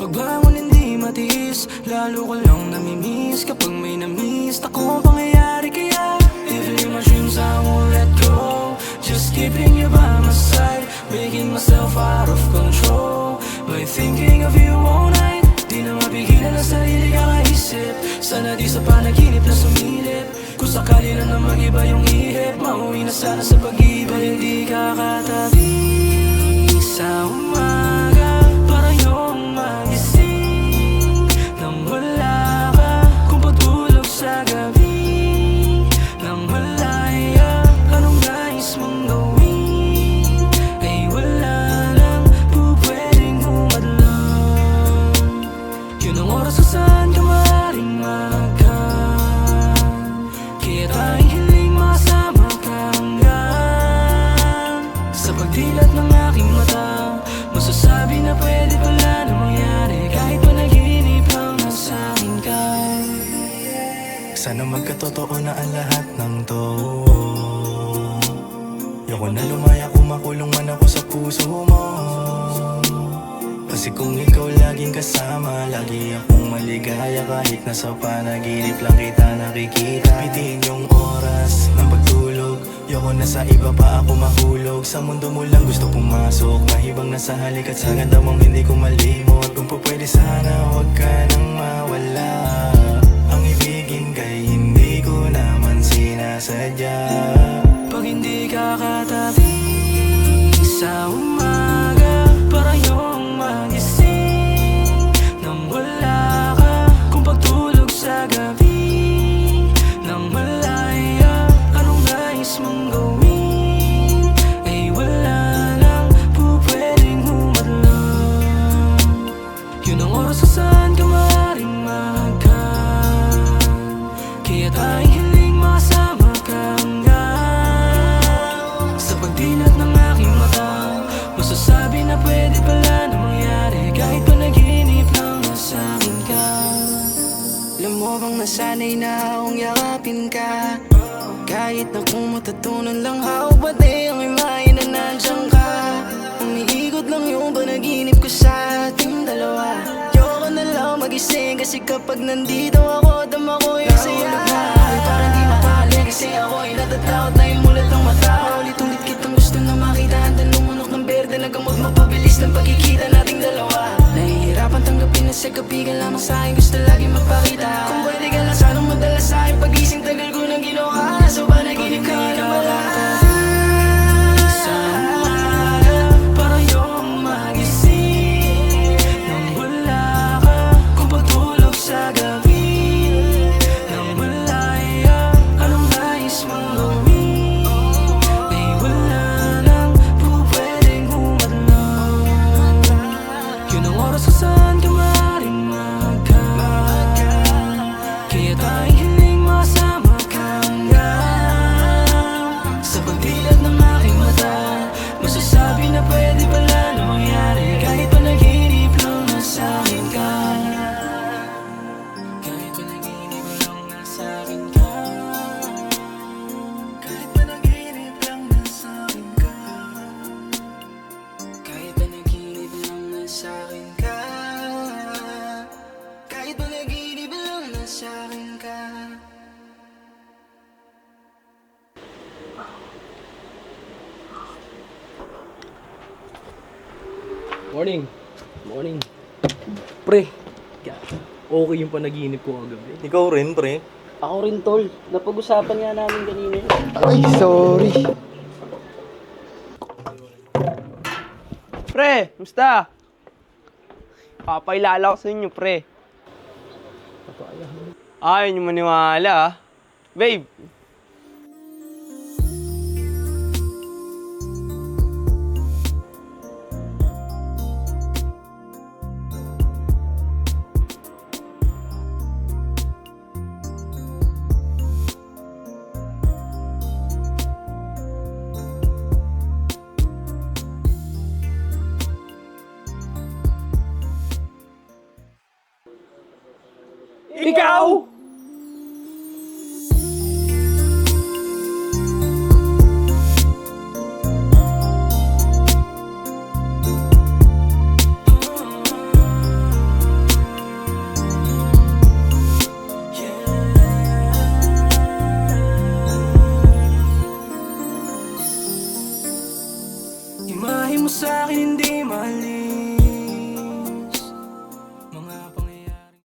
Pagbangon hindi matiis, lalo ko lang namimiss kapag may namiss akong pangyayari. Kaya even in my dreams I won't let go, just keeping you by my side, making myself out of control by thinking of you all night. Di na mapigilan ang sarili kakaisip, sana di sa panaginip na sumilip. Kung sakali na mag-iba yung ihip, mauwi na sana sa pag-ibig. Hindi kakatabi sa umaga, para yung magising nang wala ka. Kung pagtulog sa gabi nang malaya, anong nais mong gawin ay wala lang po pwedeng humadlang. Yun ang oras kung saan ka maaaring magkan, kaya tayong hiling makasama ka hanggang sa pagdilat ng aking mata. Masasabi na pwede pala na mangyari kahit panaginip lang nasa akin ka. Sana magkatotoo na ang lahat ng to. Yoko na lumaya kung makulong man ako sa puso mo. Kasi kung ikaw laging kasama, lagi akong maligaya kahit nasa panaginip lang kita nakikita. Pitiin yung oras ng pagtulog, yoko na sa iba pa ako mahulog. Sa mundo mo lang gusto pumasok, mahibang na sa halik at sa ganda mong hindi ko malimot. Kung pa pwede sana huwag ka nang mawala, ang ibigin kay hindi ko naman sinasadya. Pag hindi ka katabi sa umaga, para yung magising nang wala ka. Kung pagtulog sa gabi nang malaya, anong nais mong gawin ay wala lang po pwedeng humadlang. Yun ang oras kung saan ka maaaring magkan, kaya tayong hiling makasama ka hanggang sa pagdilat ng aking mata. Masasabi na pwede pala na mangyari kahit panaginip lang nasa akin ka. Alam mo bang nasanay na akong yakapin ka, kahit na kung matatunan lang how ba di ang imahin na nandiyan ka. Umiikot lang yung panaginip ko sa ating dalawa. Yoko na lang magising kasi kapag nandito ako, dama ko yung saya. Ay parang di mapali kasi ako'y natatakot na yung mulat ng mata. Ulit-ulit kitang gusto na makita, handa lumunok ng berde, nagamot mapabilis ng pagkikita nating dalawa. Nahihirapan tanggapin na sa gabi ka lamang sa'kin, gusto lagi magpakita. Kung pwede ka lang sanang madala sa'kin, pag-ising tagal ko nang ginawa, nasa panaginip ka na wala. Sa umaga, para yung magising nang wala ka. Kung pagtulog sa gabi nang malaya, anong nais mong gawin ay wala lang po pwedeng humadlang. Yun ang oras kung saan ka maaaring magkan, kaya tayong hiling makasama ka hanggang sa pagdilat ng aking mata. Masasabi na pwede pala na mangyari kahit panaginip lang nasa akin ka. Kahit panaginip lang nasa akin ka. Kahit panaginip lang nasa akin ka. Kahit panaginip lang nasa akin ka. Kahit panaginip lang nasa akin ka. Morning. Morning. Pre, okay yung panaginip ko kagabi. Ikaw rin, pre. Ako rin, tol. Napag-usapan nga namin kanina. Ay, sorry. Pre, musta? Papailala ko sa inyo, pre. Ayaw nyo maniwala, ah. Babe. Ikaw?